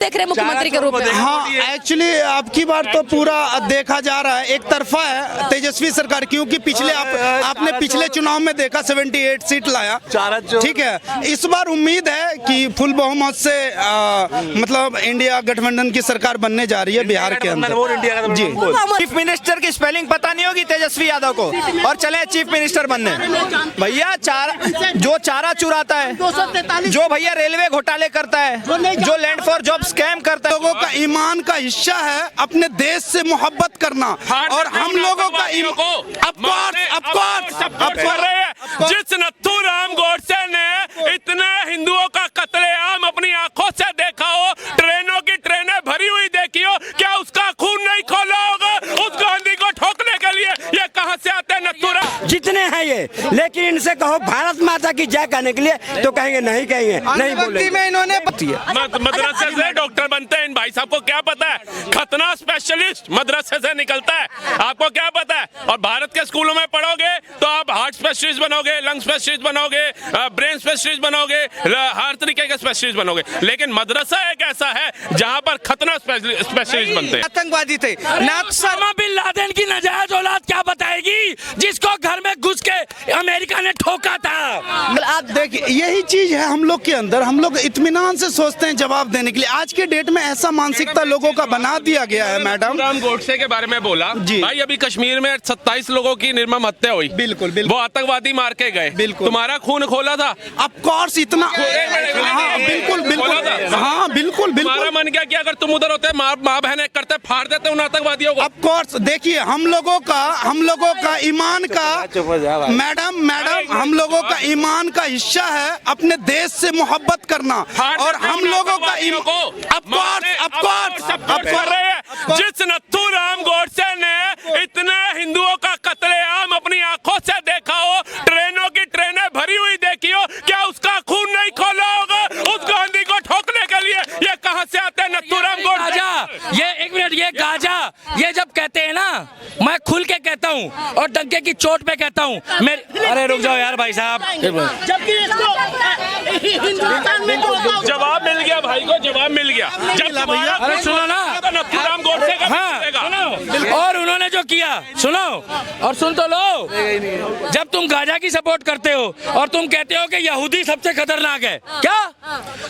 देख रहे हैं मुख्यमंत्री के रूप में? हाँ, एक्चुअली आपकी बार तो पूरा देखा जा रहा है एक तरफा है तेजस्वी सरकार, क्योंकि पिछले आपने पिछले चुनाव में देखा 78 सीट लाया, ठीक है। इस बार उम्मीद है कि फुल बहुमत से मतलब इंडिया गठबंधन की सरकार बनने जा रही है बिहार के अंदर। जी, चीफ मिनिस्टर की स्पेलिंग पता नहीं होगी तेजस्वी यादव को और चले चीफ मिनिस्टर बनने। भैया जो चारा चुराता है, जो भैया रेलवे घोटाले करता है, जो लैंड फॉर जॉब स्कैम करता है, लोगों का ईमान का हिस्सा है अपने देश से मोहब्बत करना, और हम लोगों का जिस नथुराम गोडसे ने इतने हिंदुओं का कत्लेआम अपनी आंखों से देखा हो, ट्रेनों की ट्रेनें भरी हुई देखी हो, क्या उसका खून नहीं खोला होगा उस गांधी को ठोकने के लिए? ये कहां से आते हैं नथुराम? जितने हैं ये, लेकिन इनसे कहो भारत माता की जय कहने के लिए तो कहेंगे नहीं, नहीं बोलेंगे। में इन्होंने मदरसे से डॉक्टर बनते हैं। इन भाई साहब को क्या पता है? खतना स्पेशलिस्ट मदरसे से निकलता है, आपको क्या पता है? और भारत के स्कूलों में पढ़ोगे तो आप हार्ट स्पेशलिस्ट बनोगे, लंग स्पेशलिस्ट बनोगे, ब्रेन स्पेशलिस्ट बनोगे, हर तरीके के स्पेशलिस्ट बनोगे। लेकिन मदरसा एक ऐसा है जहां पर खतना स्पेशलिस्ट बनते हैं। आतंकवादी थे। ओसामा बिन लादेन की नाजायज औलाद क्या बताएगी जिसको घर में घुस के अमेरिका ने ठोका था? आप देखिए, यही चीज है हम लोग के अंदर। हम लोग इत्मीनान से सोचते हैं जवाब देने के लिए। आज के डेट में ऐसा मानसिकता लोगों का बना दिया गया है। मैडम राम गोडसे के बारे में बोला जी भाई, अभी कश्मीर में 27 लोगों की निर्मम हत्या हुई। बिल्कुल वो आतंकवादी मार के गए। बिल्कुल तुम्हारा खून खोला था? ऑफ कोर्स इतना। हाँ बिल्कुल बिल्कुल, हाँ बिल्कुल बिल्कुल। हमारा मन क्या कि अगर तुम उधर होते, माँ बहने करते, फाड़ देते उन आतंकवादियों को। ऑफ कोर्स देखिए, हम लोगों का ईमान का मैडम हम लोगों का ईमान का हिस्सा है अपने देश से मोहब्बत करना, और हम लोगों का जिस नथुराम गोडसे ने इतने हिंदुओं का कत्लेआम अपनी आंखों से देखा हो, ट्रेनों की ट्रेनें भरी हुई देखी हो, क्या उसका खून नहीं खोला होगा उस गांधी को ठोकने के लिए? ये कहां से आते हैं नथुराम गोडसे? ये एक मिनट, ये गाजा ये जब कहते हैं ना, मैं खुल के कहता हूँ और डंके की चोट पे कहता हूँ। अरे रुक जाओ यार भाई साहब, जबकि हिंदुस्तान में जवाब मिल गया भाई को, जवाब मिल गया। जब अरे सुनो ना, नथुराम गोडसे का हाँ, और उन्होंने जो किया, सुनो और सुन तो लो। जब तुम गाजा की सपोर्ट करते हो और तुम कहते हो कि यहूदी सबसे खतरनाक है, क्या?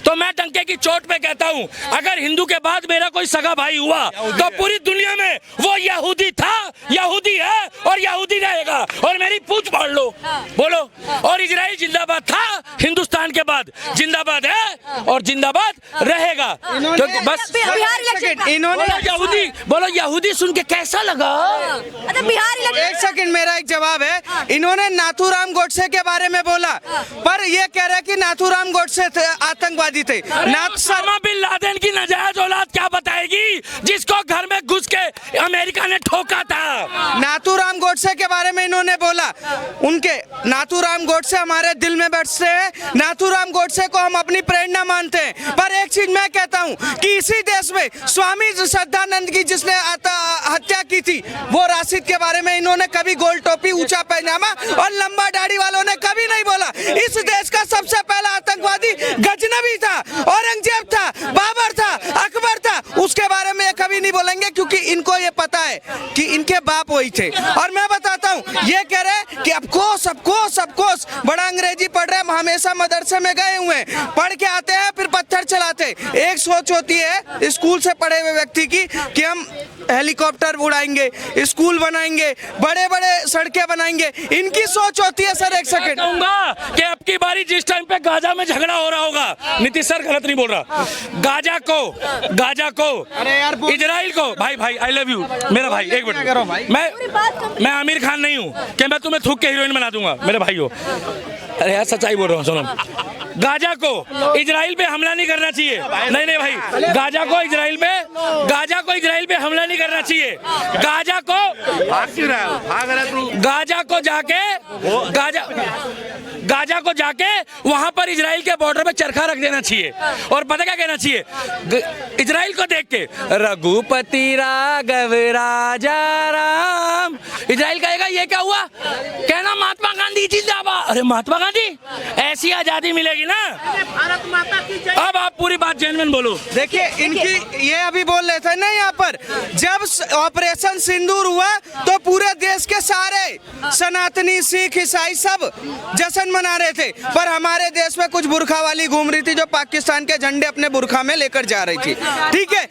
तो मैं डंके की चोट पे कहता हूँ, अगर हिंदू के बाद मेरा कोई सगा भाई हुआ तो पूरी दुनिया में वो यहूदी था, यहूदी है और यहूदी रहेगा। और मेरी पूछ पढ़ लो, बोलो। और इजराइल जिंदाबाद था, हिंदुस्तान के बाद जिंदाबाद है और जिंदाबाद रहेगा। क्योंकि बस इन्होंने यहूदी बोलो, यहूदी सुन के कैसा लगा? बिहार एक सेकंड, मेरा एक जवाब है। इन्होंने नाथुराम गोडसे के बारे में बोला, पर ये कह रहे कि नाथुराम गोडसे आतंकवादी थे। ओसामा बिन लादेन की नाजायज औलाद क्या बताएगी जिसको घर में घुस के अमेरिका ने ठोका था? नाथुराम गोडसे के बारे में इन्होंने बोला। उनके नाथुराम गोडसे हमारे दिल में बैठते हैं। नाथुराम गोडसे को हम अपनी प्रेरणा मानते हैं। पर एक चीज मैं कहता हूँ कि इसी देश में स्वामी श्रद्धानंद की जिसने हत्या की थी, वो राशिद के बारे में इन्होंने कभी गोल टोपी, ऊंचा पैजामा और लंबा दाढ़ी वालों ने कभी नहीं बोला। इस देश का सबसे पहला आतंकवादी गजनवी था, औरंगजेब था, बाबर था, अकबर था। उसके बारे में कभी नहीं बोलेंगे क्योंकि इनको ये पता है कि इनके बाप वही थे। और मैं बताता हूँ, ये कह रहे कि सबको बड़ा अंग्रेजी पढ़ रहे। हम हमेशा मदरसे में गए हुए हैं, पढ़ के आते हैं फिर पत्थर चलाते। एक सोच होती है स्कूल से पढ़े हुए व्यक्ति की कि हम हेलीकॉप्टर उड़ाएंगे, स्कूल बनाएंगे, बड़े बड़े सड़कें बनाएंगे। इनकी सोच होती है। सर एक सेकंड कहूंगा कि अब की बारी जिस टाइम पे गाजा में झगड़ा हो रहा होगा, नीतीश सर गलत नहीं बोल रहा, गाजा को अरे यार इजराइल को, भाई आई लव यू मेरा भाई, एक मिनट, मैं आमिर खान नहीं हूँ कि मैं तुम्हें थूक के हीरोइन बना दूंगा मेरे भाई हो। अरे यार सच्चाई बोल रहा हूँ, सुनो। गाजा को इजराइल पे हमला नहीं करना चाहिए। नहीं भाई, गाजा को को इजराइल पे हमला नहीं करना चाहिए। गाजा को जाके वहां पर इजराइल के बॉर्डर पे चरखा रख देना चाहिए। और पता क्या कहना चाहिए इजराइल को देख के, रघुपति राघव राजा राम। इजराइल कहेगा ये क्या हुआ, कहना महात्मा गांधी जिंदाबाद। अरे महात्मा गांधी, ऐसी आजादी मिलेगी ना। भारत माता की जय। अब आप पूरी बात जेन्युइन बोलो। देखिए इनकी ये अभी बोल रहे थे ना, यहाँ पर जब ऑपरेशन सिंदूर हुआ तो पूरे देश के सारे सनातनी सिख ईसाई सब जश्न मना रहे थे, पर हमारे देश में कुछ बुरखा वाली घूम रही थी जो पाकिस्तान के झंडे अपने बुरखा में लेकर जा रही थी। ठीक है,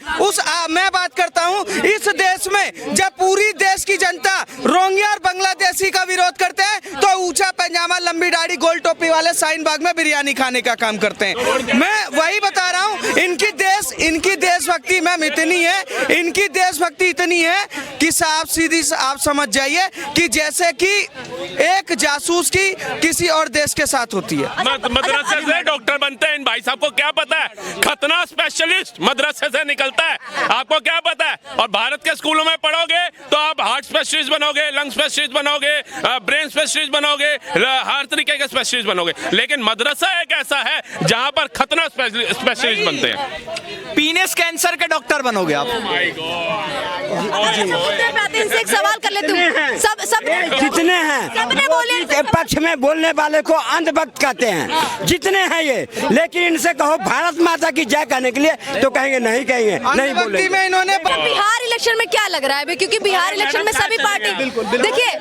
मैं बात करता हूँ इस देश में जब पूरी देश की जनता रोहिंग्या और बांग्लादेशी का विरोध करते हैं तो ऊंचा पैजामा लंबी दाढ़ी गोल टोपी वाले शाहीन बाग में बिरयानी खाने का काम करते हैं। मैं वही बता रहा हूँ, इनकी देशभक्ति मैम इतनी है, इनकी देशभक्ति इतनी है कि साफ सीधी आप समझ जाइए कि जैसे कि एक जासूस की किसी और देश के साथ होती है। मदरसे से डॉक्टर बनते हैं, इन भाई साहब को क्या पता है, खतना स्पेशलिस्ट मदरसे से निकलता है, आपको क्या पता है। और भारत के स्कूलों में पढ़ोगे तो आप हार्ट स्पेशलिस्ट बनोगे, लंग स्पेशलिस्ट बनोगे, ब्रेन स्पेशलिस्ट बनोगे, हर तरीके के स्पेशलिस्ट बनोगे। लेकिन मदरसा एक ऐसा है जहां पर खतना स्पेशलिस्ट बनते हैं। पीनेस कैंसर के डॉक्टर बनोगे आप। इनसे एक सवाल कर लेती हूँ। सब जितने हैं सबने बोले के पक्ष में बोलने वाले को अंधभक्त कहते हैं, जितने हैं ये। लेकिन इनसे कहो भारत माता की जय कहने के लिए तो कहेंगे नहीं, कहेंगे नहीं बोलेंगे। में इन्होंने बिहार इलेक्शन में क्या लग रहा है, क्योंकि बिहार इलेक्शन में सभी पार्टी देखिए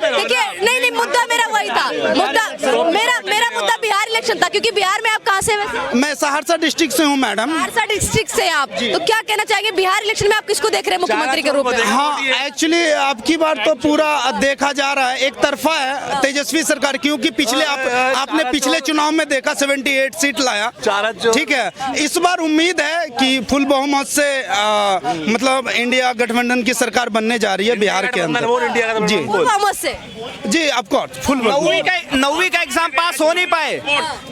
नहीं मुद्दा मेरा वही था, मेरा मुद्दा बिहार इलेक्शन था। क्योंकि बिहार में आप कहाँ से वैसे? मैं सहरसा डिस्ट्रिक्ट से हूँ मैडम। सहरसा डिस्ट्रिक्ट से आप, तो क्या कहना चाहेंगे बिहार इलेक्शन में आप किसको देख रहे हैं मुख्यमंत्री के रूप में? हाँ, एक्चुअली आपकी बार तो पूरा देखा जा रहा है, एक तरफा है तेजस्वी सरकार, क्योंकि आपने पिछले चुनाव में देखा 78 सीट लाया। ठीक है, इस बार उम्मीद है कि फुल बहुमत से मतलब इंडिया गठबंधन की सरकार बनने जा रही है बिहार के अंदर। जी बहुमत से, जी ऑफ कोर्स फुल। 9वीं का एग्जाम पास हो नहीं पाए,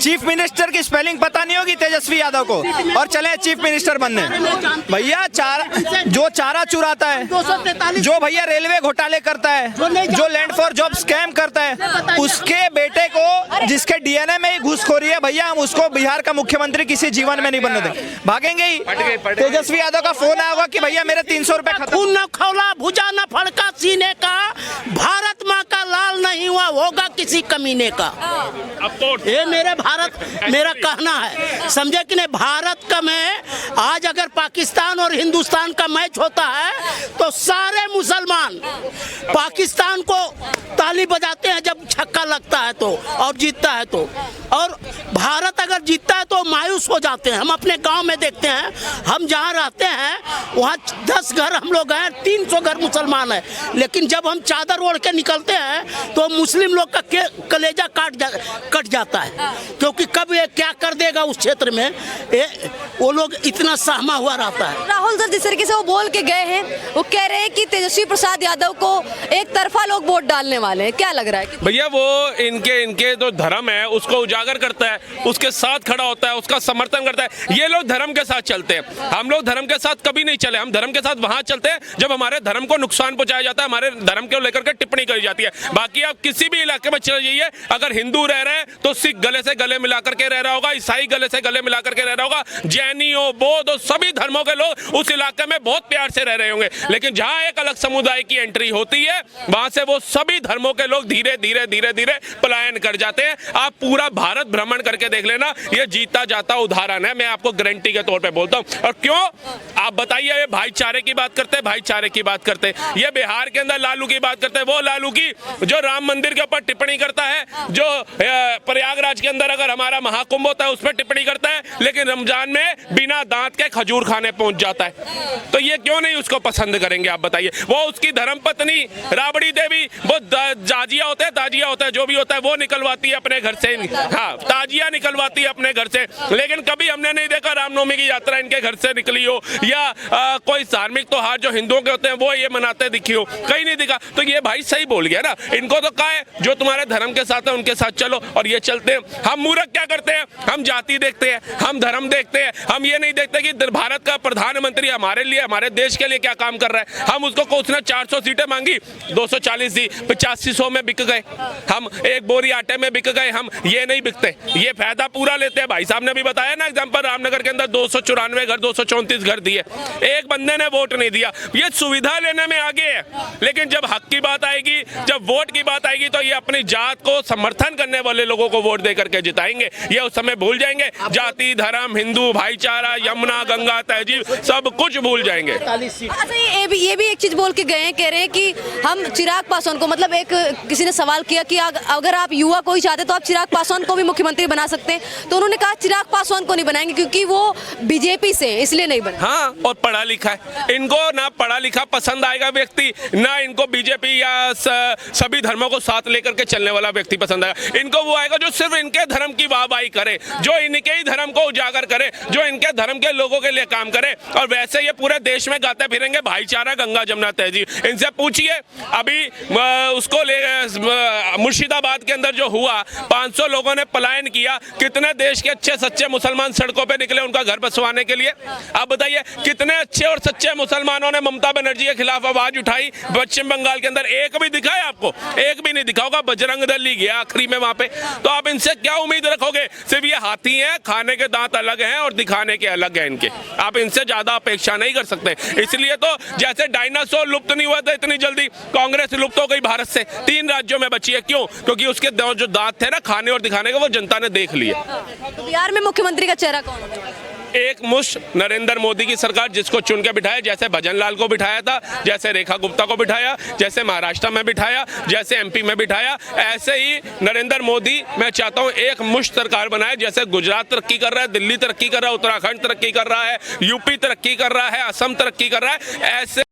चीफ मिनिस्टर की स्पेलिंग पता नहीं होगी तेजस्वी यादव को, और चले चीफ मिनिस्टर बनने। भैया जो चारा चुराता है, जो भैया रेलवे घोटाले करता है, जो लैंड फॉर जॉब स्कैम करता है, उसके बेटे को जिसके डीएनए में ही घुसखोरी है, भैया हम उसको बिहार का मुख्यमंत्री किसी जीवन में नहीं बनने देंगे। भागेंगे ही। तेजस्वी यादव का फोन आया होगा कि भैया मेरे 300 रुपए खत्म। खून न खौला, भुजा न फड़का सीने का, भारत माँ का लाल नहीं हुआ होगा किसी कमीने का। ये मेरा कहना है, समझे कि नहीं। भारत का में आज अगर पाकिस्तान और हिंदुस्तान का मैच होता है तो सारे मुसलमान पाकिस्तान को ताली बजाते हैं जब छक्का लगता है तो, और जीतता है तो, और भारत अगर जीतता है तो मायूस हो जाते हैं। हम अपने गांव में देखते हैं, हम जहां रहते हैं वहां 10 घर हम लोग हैं, 300 घर मुसलमान है, लेकिन जब हम चादर ओढ़ के निकलते हैं तो मुस्लिम लोग का कलेजा कट जाता है, क्योंकि कब ये क्या कर देगा उस क्षेत्र में, वो लोग इतना सहमा हुआ रहता है। राहुल सर जिस तरीके से वो बोल के गए हैं, वो कह रहे हैं कि तेजस्वी प्रसाद यादव को एक तरफा लोग वोट डालने वाले हैं, क्या लग रहा है? भैया वो इनके जो धर्म है उसको उजागर करता है, उसके साथ खड़ा होता है, उसका समर्थन करता है। ये लोग धर्म के साथ चलते हैं, हम लोग धर्म के साथ कभी नहीं चले। हम धर्म के साथ वहां चलते हैं जब हमारे धर्म को नुकसान पहुंचाया जाता है, हमारे धर्म को लेकर के टिप्पणी करी जाती है। बाकी आप किसी भी इलाके में चले जाइए, अगर हिंदू रह रहे हैं तो सिख गले से गले मिलाकर के रह रहा होगा, ईसाई गले से गले मिलाकर के रह रहा होगा, जैनियों, बौद्ध, सभी धर्मों के लोग उस इलाके में बहुत प्यार से रह रहे होंगे। लेकिन जहां एक अलग समुदाय की एंट्री होती है वहां से वो सभी धर्मों के लोग धीरे धीरे पलायन कर जाते हैं। आप पूरा भारत भ्रमण करके देख लेना, ये जीता जाता उदाहरण है, मैं आपको गारंटी के तौर पे बोलता हूं। और क्यों आप बताइए, ये भाईचारे की बात करते हैं, भाईचारे की बात करते हैं, ये बिहार के अंदर लालू की बात करते हैं, वो लालू की जो राम मंदिर के ऊपर टिप्पणी करता है, जो प्रयागराज के अंदर अगर हमारा महाकुंभ होता है उस पर टिप्पणी करता है, लेकिन रमजान में बिना दांत के खजूर खाने पहुंच जाता है। तो ये क्यों नहीं उसको पसंद करेंगे आप बताइए। वो उसकी धर्मपत्नी राबड़ी देवी, वो जाजिया होता है, जो भी होता है वो निकलवाती है अपने घर से, हाँ ताजिया निकलवाती है अपने घर से, लेकिन कभी हमने नहीं देखा रामनवमी की यात्रा इनके घर से निकली हो, या कोई धार्मिक त्योहार जो हिंदुओं के होते हैं वो ये मनाते दिखी हो, कहीं नहीं दिखा। तो ये भाई सही बोल गया ना, इनको तो कहा है जो तुम्हारे धर्म के साथ है उनके साथ चलो, और ये चलते हैं। हम मूर्ख क्या करते हैं, हम जाति देखते हैं, हम धर्म देखते हैं, हम ये नहीं देखते कि भारत का प्रधानमंत्री हमारे लिए, हमारे देश के लिए क्या काम कर रहा है। हम उसको उसने 400 सीटें मांगी, 240 दी, 8500 में बिक गए हम, एक बोरी आटे में बिक गए हम। ये नहीं बिकते, ये फायदा पूरा लेते हैं। भाई साहब ने भी बताया ना एग्जाम्पल, रामनगर के अंदर 294 घर, 234 घर दिए, एक बंदे ने वोट नहीं दिया। ये सुविधा लेने में आगे है, लेकिन जब हक की बात आएगी, जब वोट की बात आएगी, तो ये अपनी जात को समर्थन करने वाले लोगों को वोट दे करके जिताएंगे। ये उस समय भूल जाएंगे जाति, धर्म, हिंदू भाईचारा, यमुना, गंगा, तहजीब, सब कुछ भूल जाएंगे। अच्छा, ये भी एक चीज बोल के गए हैं, कह रहे हैं कि हम चिराग पासवान को, मतलब एक किसी ने सवाल किया कि अगर आप युवा को ही चाहते तो आप चिराग पासवान को भी मुख्यमंत्री बना सकते हैं, तो उन्होंने कहा चिराग पासवान को नहीं बनाएंगे क्योंकि वो बीजेपी से, इसलिए नहीं बने। हाँ, और पढ़ा लिखा है, इनको ना पढ़ा लिखा पसंद आएगा व्यक्ति, ना इनको बीजेपी या सभी धर्मों को साथ लेकर के चलने वाला व्यक्ति पसंद आएगा। इनको वो आएगा जो सिर्फ इनके धर्म की वाहवाही करे, जो इनके ही धर्म को उजागर करे, जो इनके धर्म के लोगों के लिए काम करे। और वैसे ये पूरे देश में गाते फिरेंगे भाईचारा, गंगा जमुना तहजीब। इनसे पूछिए, अभी उसको ले मुर्शिदाबाद के अंदर जो हुआ, 500 लोगों ने पलायन किया, कितने देश के अच्छे सच्चे मुसलमान सड़कों पे निकले उनका घर बसवाने के लिए। आप बताइए, कितने अच्छे और सच्चे मुसलमानों ने ममता बनर्जी के खिलाफ आवाज उठाई पश्चिम बंगाल के अंदर। एक भी दिखा है आपको? एक भी नहीं दिखा होगा। बजरंग दल ही गया आखिरी में वहां पे। तो आप इनसे क्या उम्मीद रखोगे? सिर्फ ये हाथी हैं, खाने के दांत अलग हैं और दिखाने के अलग हैं इनके। आप इनसे ज्यादा अपेक्षा नहीं कर सकते। इसलिए तो जैसे डायनासोर लुप्त नहीं हुआ था इतनी जल्दी, कांग्रेस लुप्त हो गई भारत से, 3 राज्यों में बची है। क्यों? क्योंकि उसके जो दांत थे ना खाने और दिखाने के, वो जनता ने देख लिए। तो बिहार में मुख्यमंत्री का चेहरा कौन होगा? एक मुश्त नरेंद्र मोदी की सरकार, जिसको चुन के बिठाया, जैसे भजन लाल को बिठाया था, जैसे रेखा गुप्ता को बिठाया, जैसे महाराष्ट्र में बिठाया, जैसे एमपी में बिठाया, ऐसे ही नरेंद्र मोदी मैं चाहता हूं एक मुश्त सरकार बनाए। जैसे गुजरात तरक्की कर रहा है, दिल्ली तरक्की कर रहा है, उत्तराखंड तरक्की कर रहा है, यूपी तरक्की कर रहा है, असम तरक्की कर रहा है, ऐसे